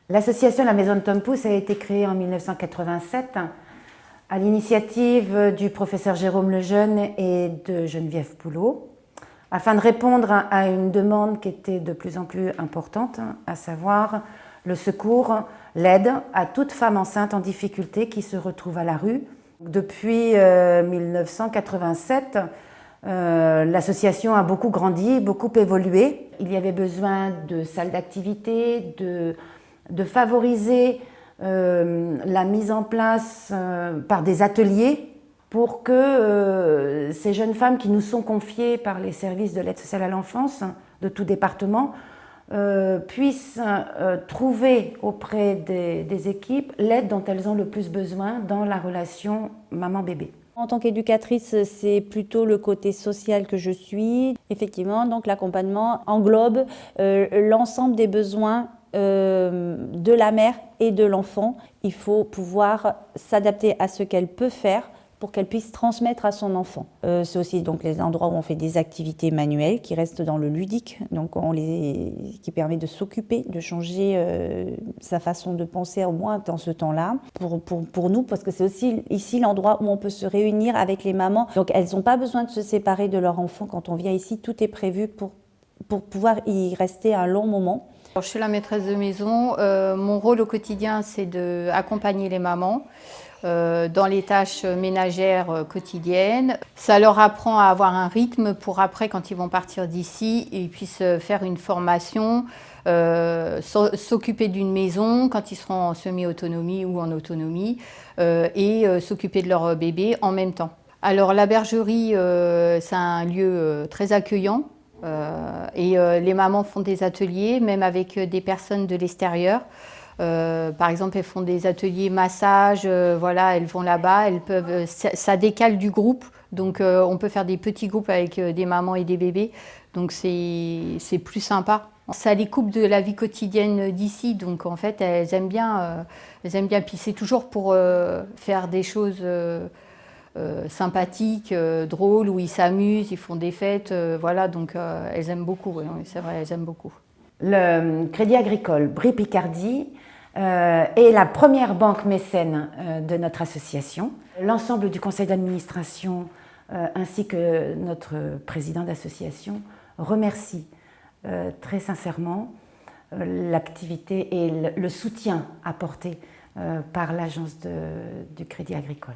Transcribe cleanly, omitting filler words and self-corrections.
L'association La Maison de Tom Pouce a été créée en 1987 à l'initiative du professeur Jérôme Lejeune et de Geneviève Poulot, afin de répondre à une demande qui était de plus en plus importante, à savoir le secours, l'aide à toute femme enceinte en difficulté qui se retrouve à la rue. Depuis 1987, l'association a beaucoup grandi, beaucoup évolué. Il y avait besoin de salles d'activité, de favoriser la mise en place par des ateliers pour que ces jeunes femmes qui nous sont confiées par les services de l'aide sociale à l'enfance de tout département puissent trouver auprès des équipes l'aide dont elles ont le plus besoin dans la relation maman-bébé. En tant qu'éducatrice, c'est plutôt le côté social que je suis. Effectivement, donc l'accompagnement englobe l'ensemble des besoins de la mère et de l'enfant. Il faut pouvoir s'adapter à ce qu'elle peut faire pour qu'elle puisse transmettre à son enfant. C'est aussi donc les endroits où on fait des activités manuelles qui restent dans le ludique, donc qui permet de s'occuper, de changer sa façon de penser au moins dans ce temps-là. Pour nous, parce que c'est aussi ici l'endroit où on peut se réunir avec les mamans. Donc elles n'ont pas besoin de se séparer de leur enfant. Quand on vient ici, tout est prévu pour pouvoir y rester un long moment. Alors, je suis la maîtresse de maison. Mon rôle au quotidien, c'est d'accompagner les mamans dans les tâches ménagères quotidiennes. Ça leur apprend à avoir un rythme pour après, quand ils vont partir d'ici, ils puissent faire une formation, s'occuper d'une maison quand ils seront en semi-autonomie ou en autonomie et s'occuper de leur bébé en même temps. Alors la bergerie, c'est un lieu très accueillant. Les mamans font des ateliers, même avec des personnes de l'extérieur. Par exemple, elles font des ateliers massage, voilà, elles vont là-bas, ça décale du groupe, donc on peut faire des petits groupes avec des mamans et des bébés, donc c'est plus sympa. Ça les coupe de la vie quotidienne d'ici, donc en fait elles aiment bien, puis c'est toujours pour faire des choses sympathiques, drôles, où ils s'amusent, ils font des fêtes, voilà, donc elles aiment beaucoup, oui, c'est vrai, elles aiment beaucoup. Le Crédit Agricole Brie-Picardie est la première banque mécène de notre association. L'ensemble du conseil d'administration ainsi que notre président d'association remercie très sincèrement l'activité et le soutien apporté par l'agence du Crédit Agricole.